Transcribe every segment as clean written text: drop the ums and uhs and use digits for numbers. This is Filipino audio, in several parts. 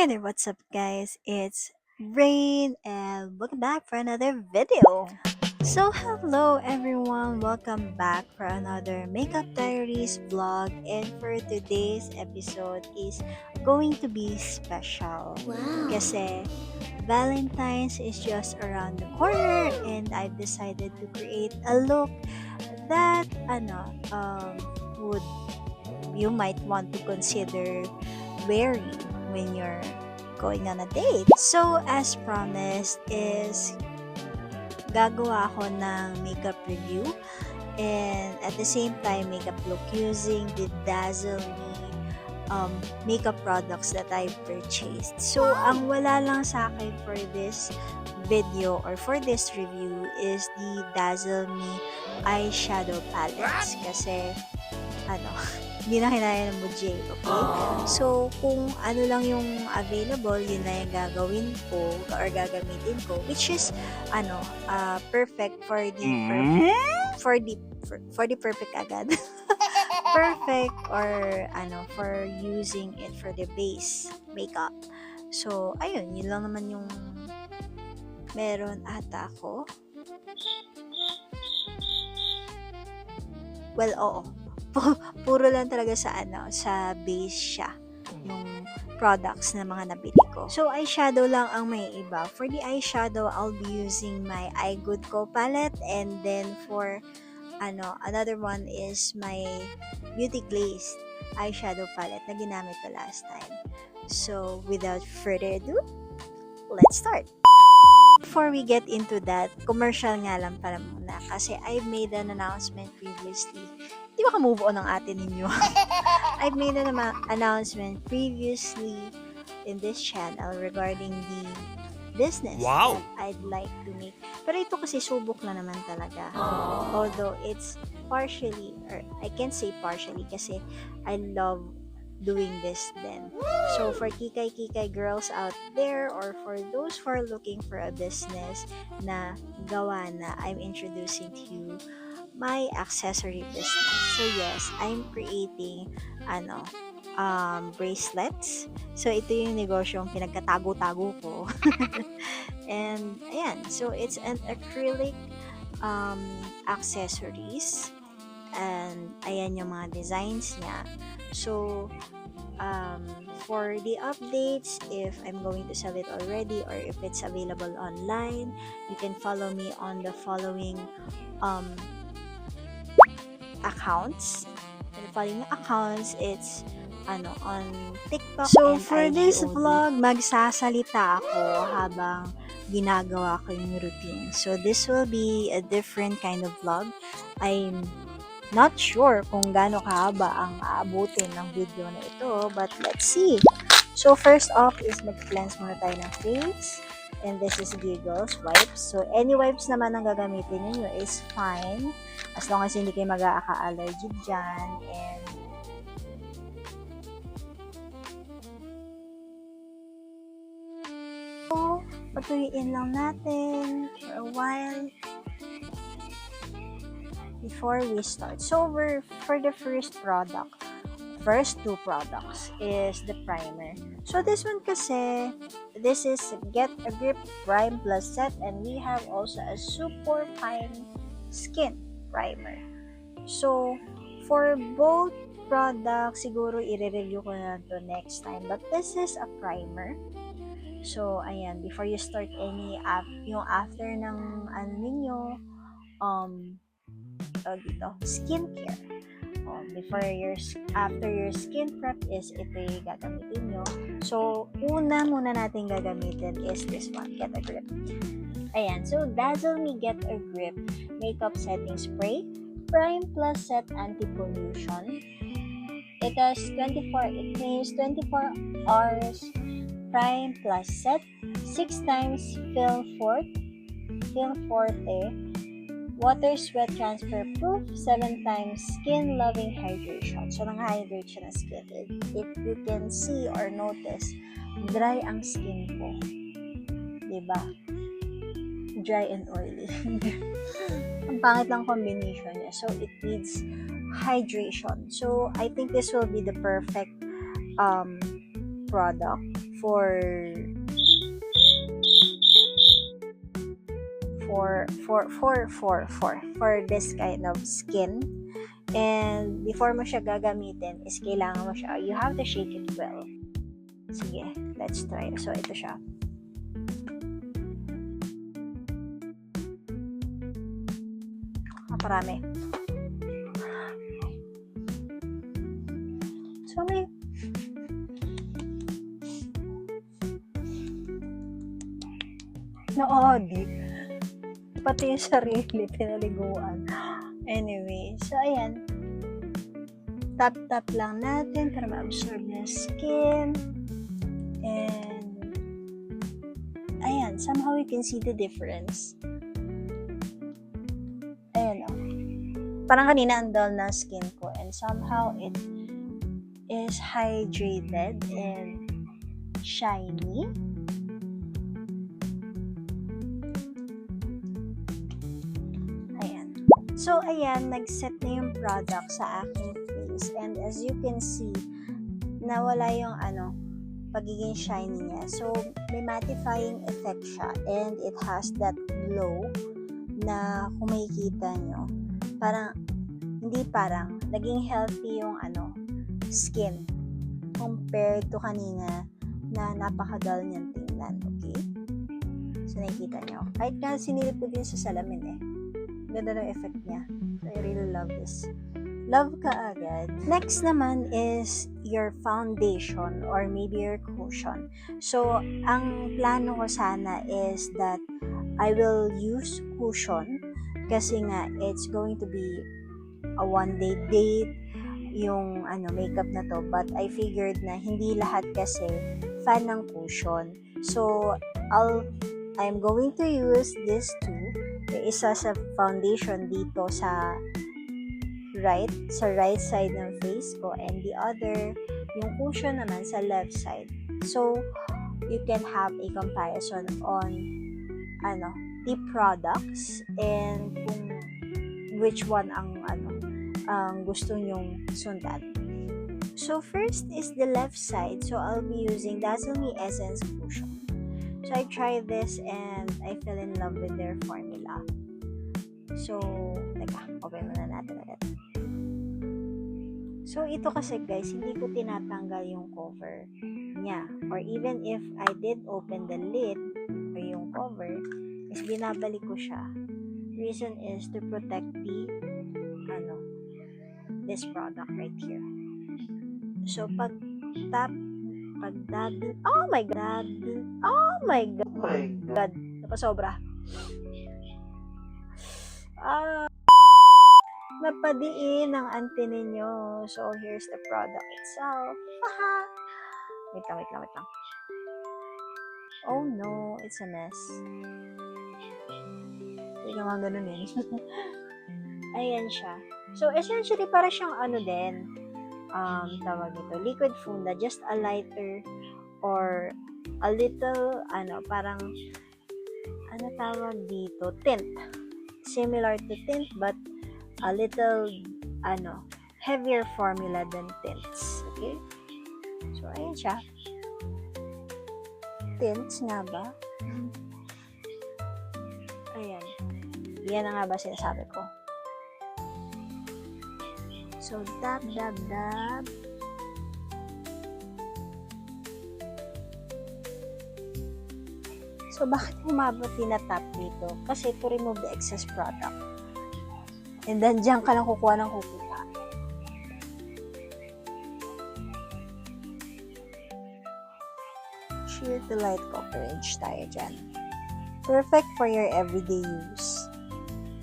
Hey there, what's up guys? It's Rain and welcome back for another video. So hello everyone, welcome back for another Makeup Diaries vlog, and for today's episode is going to be special. Wow. Kasi Valentine's is just around the corner and I've decided to create a look that would you might want to consider wearing when you're going on a date. So, as promised is gagawa ako ng makeup review and at the same time makeup look using the Dazzle Me makeup products that I purchased. So, ang wala lang sa akin for this video or for this review is the Dazzle Me eyeshadow palettes kasi hindi na kinaya ng budget, okay? So, kung ano lang yung available, yun na yung gagawin ko or gagamitin ko, which is, perfect for the perfect agad. Perfect or, for using it for the base makeup. So, ayun, yun lang naman yung meron ata ako. Well, oo. Puro lang talaga sa base siya yung products na mga nabili ko. So, eyeshadow lang ang may iba. For the eyeshadow, I'll be using my Eye Good Co palette, and then for another one is my Beauty Glaze eyeshadow palette na ginamit ko last time. So, without further ado, let's start! Before we get into that, commercial nga lang pala muna kasi I made an announcement previously. Di ba ka-move on ang atin ninyo? I've made an announcement previously in this channel regarding the business that I'd like to make. Pero ito kasi subok na naman talaga. Although it's partially, or I can't say partially kasi I love doing this then. So for kikay girls out there or for those who are looking for a business na gawa na, I'm introducing to you my accessory business. So yes, I'm creating bracelets. So ito yung negosyong pinagkatago-tago ko. And ayan, so it's an acrylic accessories, and ayan yung mga designs niya. So for the updates, if I'm going to sell it already or if it's available online, you can follow me on the following accounts. And the following accounts, it's on TikTok. So for this vlog, magsasalita ako habang ginagawa ko yung routine. So this will be a different kind of vlog. I'm not sure kung gaano kahaba ang aabutin ng video na ito, but let's see. So first off is mag-cleanse muna tayo ng face. And this is Giggles wipes. So any wipes naman ang gagamitin niyo is fine as long as hindi kayo mag-aaka-allergy dyan. And so patuloyin lang natin for a while before we start. So for the first two products is the primer. So this one kasi, this is Get a Grip Prime Plus Set, and we have also a Super Fine Skin Primer. So for both products, siguro i-review ko na to next time. But this is a primer. So ayan, before you start yung after ng skincare. After your skin prep is ito yung gagamitin nyo. So, muna natin gagamitin is this one, Get a Grip. Ayan, so Dazzle Me Get a Grip Makeup Setting Spray, Prime Plus Set Anti-Pollution. It claims 24 hours Prime Plus Set, 6 times Film Forte, Water Sweat Transfer Proof, 7 times Skin Loving Hydration. So, nang-hydrate siya ng skin. If you can see or notice, dry ang skin ko. Diba? Dry and oily. Ang pangit lang combination niya. So, it needs hydration. So, I think this will be the perfect product for this kind of skin. And before mo siya gagamitin is kailangan mo siya, you have to shake it well. Sige, let's try. So ito siya. Parami. So may na-audit. Pati yung sarili, pinaliguan. Anyway, so ayan. Tap-tap lang natin para ma-absorb na skin. And ayan, somehow we can see the difference. Ayan o. Parang kanina ang dull na skin ko and somehow it is hydrated and shiny. So, ayan, nag-set na yung product sa aking face. And as you can see, nawala yung pagiging shiny niya. So, may mattifying effect siya. And it has that glow na kung makikita nyo. Naging healthy yung skin compared to kanina na napakadal niyang tingnan. Okay? So, nakikita nyo. Kahit nga sinilip ko din sa salamin Ganda ng effect niya. So, I really love this. Love ka agad. Next naman is your foundation or maybe your cushion. So, ang plano ko sana is that I will use cushion kasi nga it's going to be a one-day date yung makeup na to. But I figured na hindi lahat kasi fan ng cushion. So, I'm going to use this too. Isa sa foundation dito sa right side ng face ko and the other yung cushion naman sa left side. So you can have a comparison on the products and kung which one ang gusto nyong sundan. So first is the left side. So I'll be using Dazzle Me Essence Cushion. So, I tried this and I fell in love with their formula. So, open muna natin ulit. So, ito kasi guys, hindi ko tinatanggal yung cover niya. Or even if I did open the lid or yung cover, is binabalik ko siya. Reason is to protect this product right here. So, pag dabbing, oh my god, napasobra. Napadiin ang ante ninyo. So, here's the product itself. Wait lang. Oh no, it's a mess. Hindi ka mga ganun Ayan siya. So, essentially, para siyang tawag ito, liquid funda, just a lighter or a little, parang, tawag dito, tint. Similar to tint, but a little, heavier formula than tints. Okay? So, ayan siya. Tints nga ba? Ayan. Yan na nga ba sinasabi ko? So, dab. So, bakit umabot tinatap dito? Kasi to remove the excess product. And then, diyan ka lang kukuha ng kukuha. Sheer to light coverage tayo dyan. Perfect for your everyday use.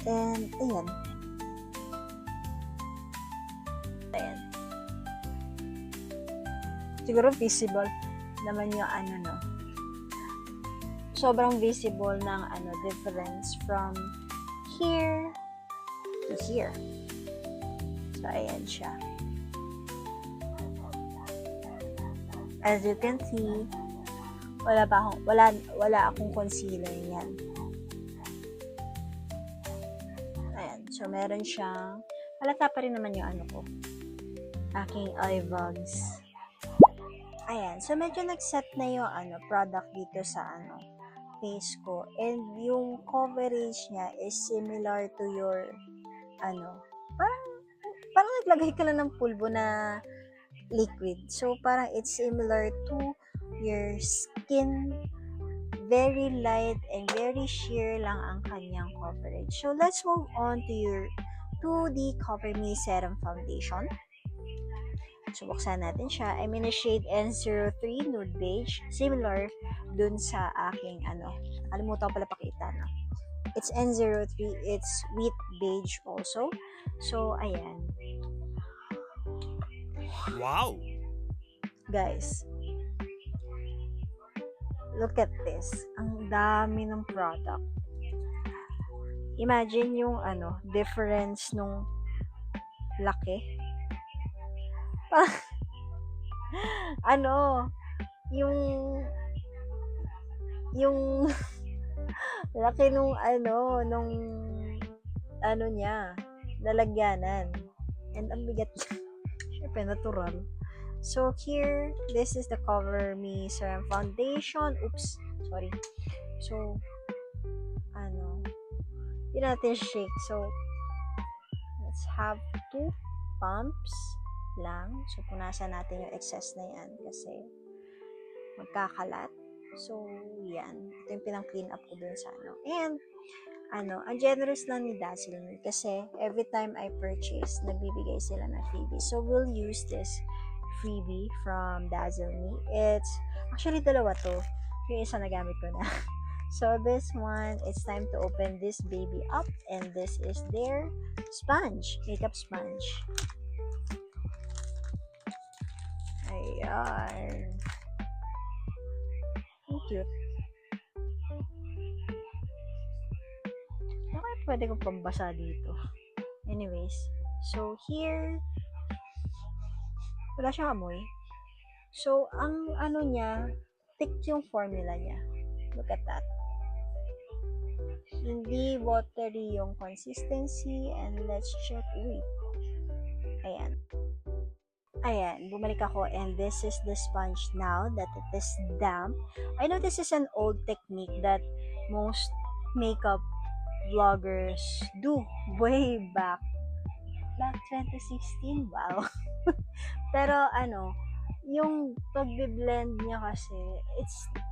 And, ayan. Siguro visible naman yung sobrang visible ng difference from here to here. So, ayan siya. As you can see, wala akong concealer yan. Ayan. So, meron siyang halata pa rin naman yung aking eye bags. Ayan, so medyo nag-set na yung product dito sa face ko. And yung coverage niya is similar to your parang naglagay ka lang ng pulbo na liquid. So parang it's similar to your skin. Very light and very sheer lang ang kanyang coverage. So let's move on to the Cover Me Serum Foundation. So, buksan natin siya. I'm in a shade N03 Nude Beige. Similar dun sa aking, kalimutan ko pala pakita, no? It's N03. It's Wheat Beige also. So, ayan. Wow! Guys, look at this. Ang dami ng product. Imagine yung, difference nung laki. Yung laki nung niya, lalagyanan. And ang bigat niya. Syempre, natural. So, here, this is the Cover Me Serum Foundation. Oops, sorry. So, hindi natin shake. So, let's have 2 pumps lang. So, punasan natin yung excess na yan kasi magkakalat. So, yan. Ito yung pinang-clean up ko dun sa And, ang generous lang ni Dazzle Me kasi every time I purchase, nagbibigay sila ng freebie. So, we'll use this freebie from Dazzle Me. It's, actually, dalawa to. Yung isa nagamit ko na. So, this one, it's time to open this baby up. And this is their sponge, makeup sponge. Ayan. Ang cute. Okay, pwede kong pambasa dito. Anyways, so here, wala siyang amoy. So, ang niya, thick yung formula niya. Look at that. Hindi watery yung consistency. And let's check. Ayan. Ayan, bumalik ako and this is the sponge now that it is damp. I know this is an old technique that most makeup vloggers do way back 2016, wow. Pero yung pagbe-blend niya kasi,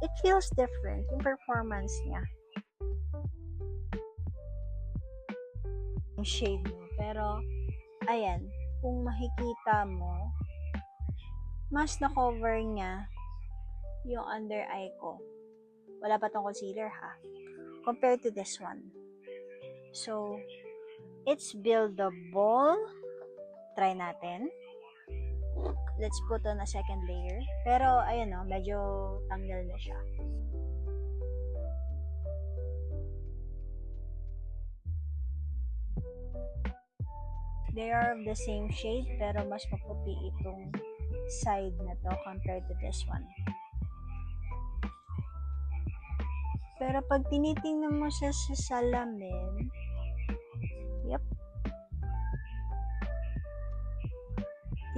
it feels different, yung performance niya. Yung shade mo. Pero, ayan, kung makikita mo, mas na-cover niya yung under eye ko. Wala pa tong concealer ha. Compared to this one. So, it's buildable. Try natin. Let's put on a second layer. Pero, ayan medyo tanggal na siya. They are of the same shade, pero mas maputi itong side na to compared to this one. Pero pag tinitingnan mo siya sa salamin, yep,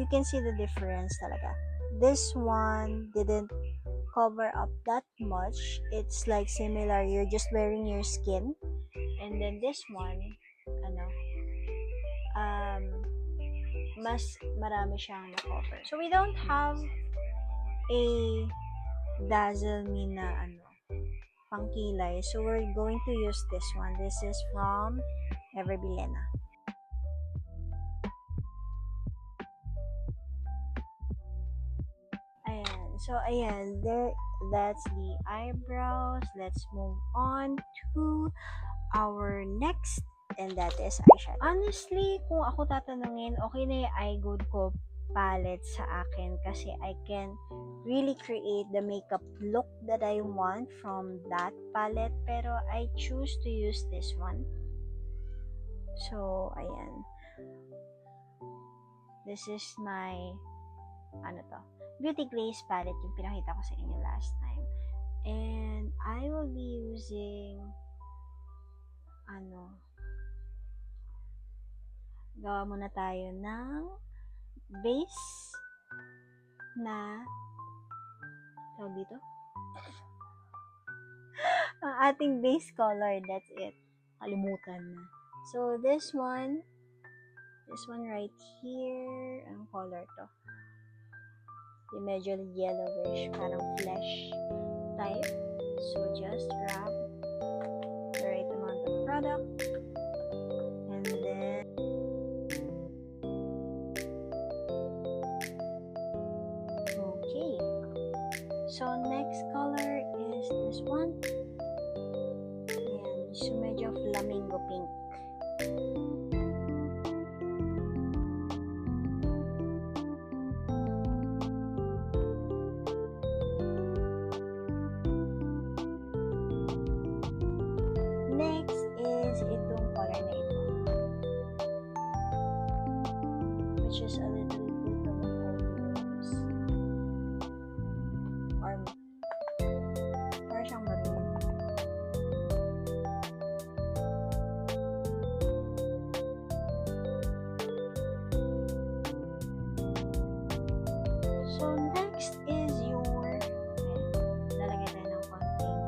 you can see the difference talaga. This one didn't cover up that much. It's like similar, you're just wearing your skin. And then this one, mas marami siyang na-cover. So, we don't have a Dazzle Me na pangkilay. So, we're going to use this one. This is from Everbilena. Ayan. So, ayan. That's the eyebrows. Let's move on to our next, and that is eyeshadow. Honestly, kung ako tatanungin, okay na yung Eye Good ko palette sa akin kasi I can really create the makeup look that I want from that palette, pero I choose to use this one. So, ayan. This is my Beauty Glaze palette, yung pinakita ko sa inyo last time. And I will be using gawa muna tayo ng base na tawag dito? Ang ating base color, that's it. Kalimutan na. So, this one right here, ang color to. Yung medyo yellowish, parang flesh type. So, just grab the right amount of product. And then, okay. So, next color is this one. Ayan, so medyo flamingo pink. Next is itong color na ito, which is a little bit of an rose, or parang siyang maroon. So next is your, lalagay tayo ng konting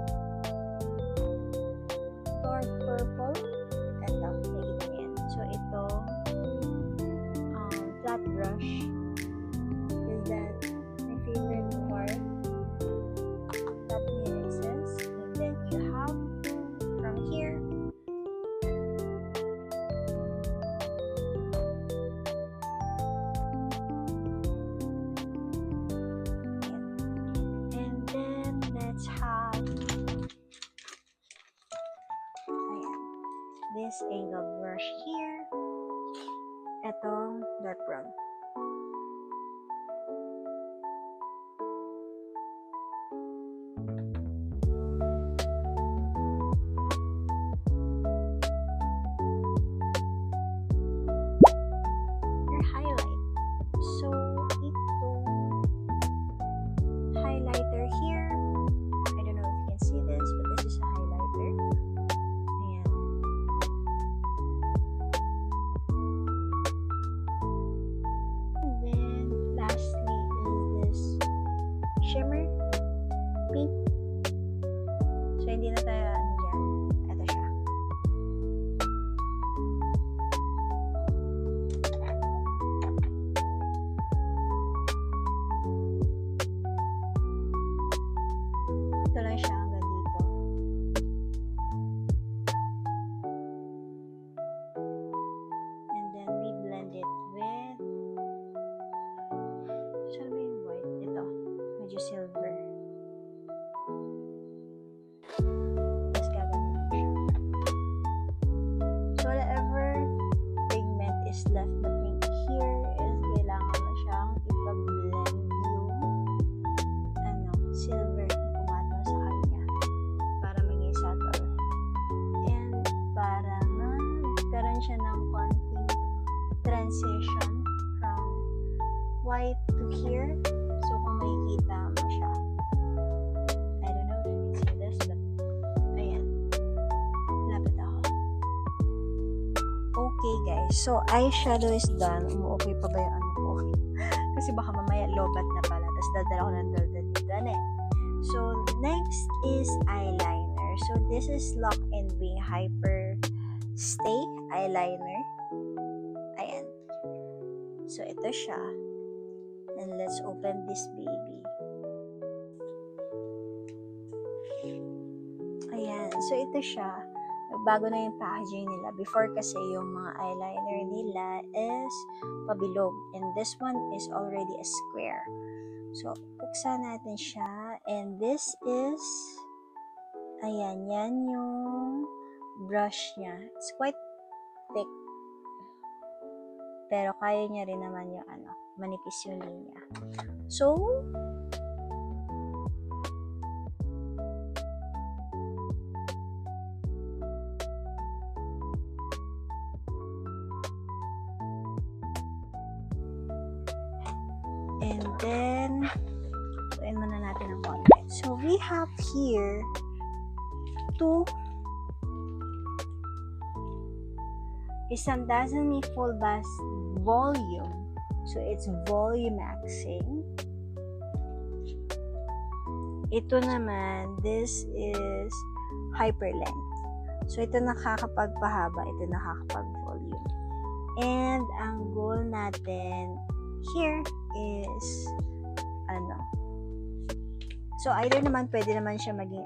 dark purple. Ito, nakikita niyo yan. So ito, flat brush is that my favorite part. That mixes, and then you have from here, and then let's have, ayan, this angle brush here. Etong dark brown. Your highlight. So, itong highlighter here, I don't know if you can see this, but this is a highlighter. Ayan. And then, lastly is this shimmer pink. So, hindi na tayo ano dyan. Ito siya. Ito lang siya hanggang dito. And then, we blend it with, saan ba yung white? Ito. Medyo silver. Tapos gagawin mo siya. So, whatever pigment is left na pink here is kailangan mo siyang ipa-blend yung silver na pumato sa kanya para maging subtle. And para magkaroon siya ng konting transition from white to here. So, kung makikita mo siya, I don't know if you can see this, but ayan, lapit ako. Okay guys, so eyeshadow is done. Umu-okay pa ba yung ano ko? Kasi baka mamaya lobat na pala, tapos dadala ko ng daldal dito. Ano eh? So, next is eyeliner. So, this is Lock and Wing Hyper Stay Eyeliner. Ayan. So, ito siya. And let's open this baby. Ayan. So, ito siya. Nagbago na yung packaging nila. Before kasi yung mga eyeliner nila is pabilog. And this one is already a square. So, buksan natin siya. And this is, ayan, yan yung brush niya. It's quite thick. Pero kaya niya rin naman yung manipis yung linya. So, and then, tuin muna natin ang konti. So, we have here two isang dozen full bust volume. So, it's volumexing. Ito naman, this is hyperlength. So, ito nakakapagpahaba, ito nakakapag-volume. And ang goal natin here is so either naman pwede naman siya maging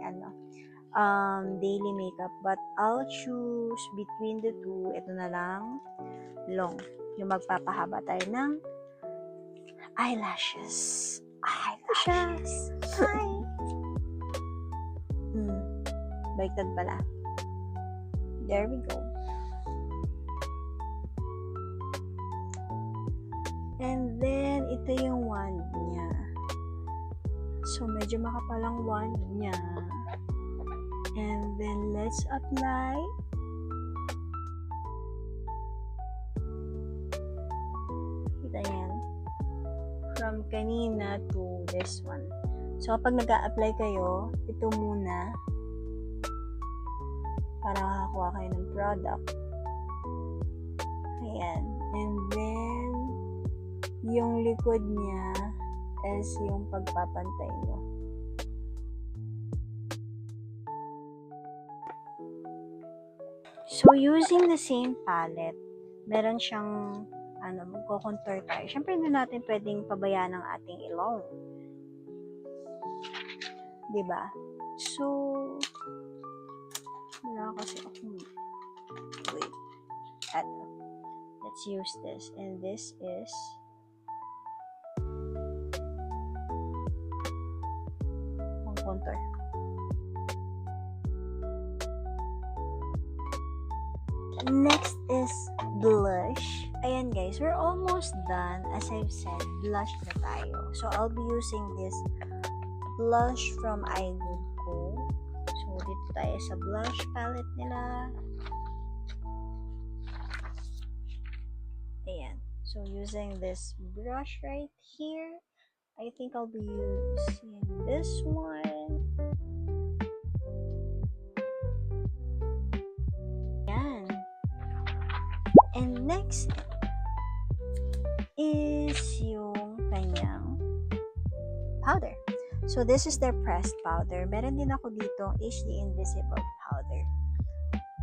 daily makeup, but I'll choose between the two. Ito na lang, long, yung magpapahaba tayo ng eyelashes. Hi. Baliktad pala. There we go. And then, ito yung wand niya. So, medyo makapal ang wand niya. And then, let's apply. Kita yan. From kanina to this one. So, kapag nag-a-apply kayo, ito muna. Para makakuha kayo ng product. Ayan. And then, yung likod niya is yung pagpapantay nyo. So, using the same palette, meron siyang, magko-contour tayo. Siyempre, hindi natin pwedeng pabayaan ang ating ilong. Diba? So, wala kasi ako. Wait. Eto. Let's use this. And this is contour. Next is blush. Ayan guys, we're almost done. As I've said, blush na tayo. So, I'll be using this blush from iGood Co. So, dito tayo sa blush palette nila. Ayan. So, using this brush right here, I think I'll be using this one. Ayan. And next is yung kanyang powder. So, this is their pressed powder. Meron din ako dito HD Invisible powder.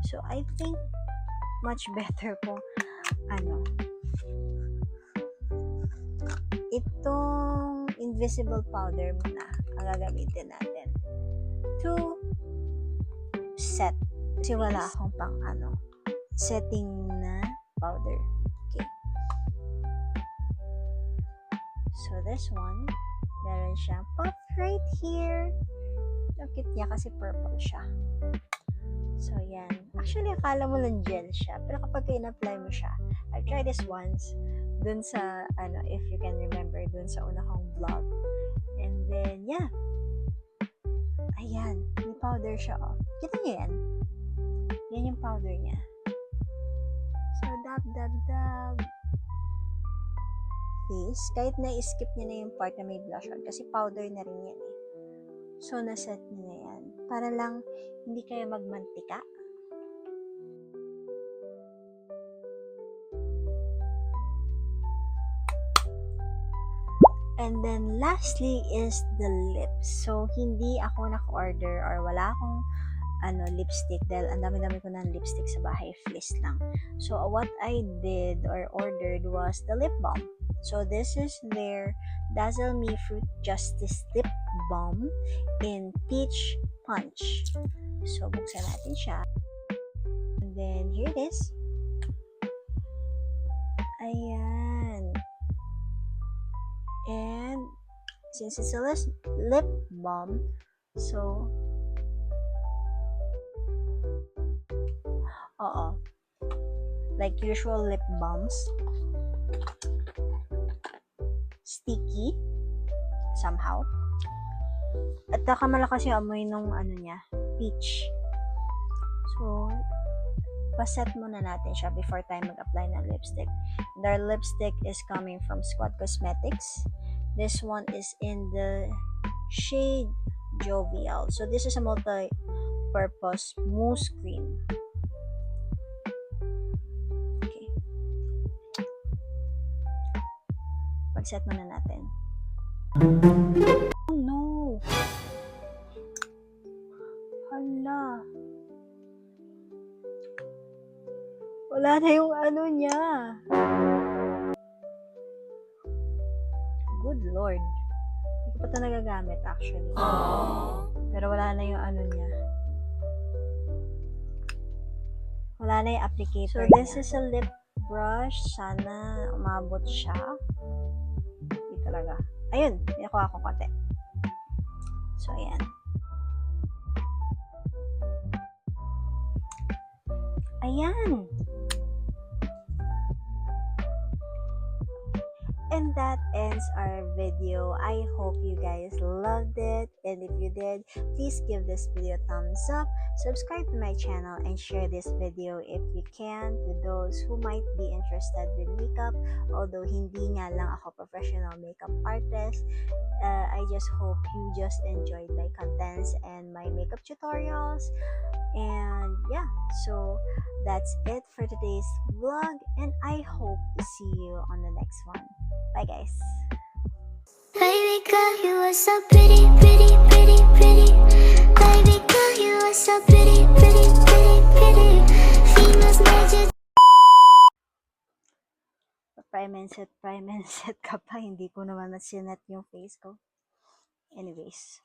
So, I think much better kung itong invisible powder muna ang gagamitin natin to set. Kasi wala akong pang setting na powder. Okay. So, this one, meron siyang puff right here. Ang cute niya kasi purple siya. So, yan. Actually, akala mo lang gel siya. Pero kapag in-apply mo siya, I tried this once dun sa, if you can remember, dun sa una kong vlog. And then, yeah. Ayan. May powder siya, oh. Kita niyo yan? Yan yung powder niya. So, dab. Please, kahit na-skip niya na yung part na may blush on, kasi powder na rin yan, eh. So, naset niya na yan. Para lang, hindi kayo magmantika. And then, lastly is the lips. So, hindi ako naka-order or wala akong lipstick dahil ang dami-dami ko ng lipstick sa bahay. Fleece lang. So, what I did or ordered was the lip balm. So, this is their Dazzle Me Fruit Justice Lip Balm in Peach Punch. So, buksan natin siya. And then, here it is. Ayan. And, since it's a lip balm, so, like usual lip balms, sticky, somehow. At malakas yung amoy nung niya, peach. So, paset muna natin siya before tayo mag-apply ng lipstick. And our lipstick is coming from Squad Cosmetics. This one is in the shade Jovial. So, this is a multi-purpose mousse cream. Okay. Pag-set muna natin. Oh no! Wala na yung ano niya. Good Lord. Hindi ko pa ito nagagamit actually. Pero wala na yung ano niya. Wala na yung applicator. So, this is a lip brush. Sana umabot siya. Hindi talaga. Ayun, nakuha ko konti. So, ayan. Ayan. And that ends our video. I hope you guys loved it. And if you did, please give this video a thumbs up. Subscribe to my channel and share this video if you can to those who might be interested with makeup. Although hindi nga lang ako professional makeup artist, I just hope you just enjoyed my contents and my makeup tutorials. And yeah, so that's it for today's vlog, and I hope to see you on the next one. Bye guys. Baby girl, you are so pretty, pretty, pretty, pretty. Baby girl, you are so pretty, pretty, pretty, pretty. Females need you. Prime and set ka pa. Hindi ko naman nasinet yung face ko. Anyways.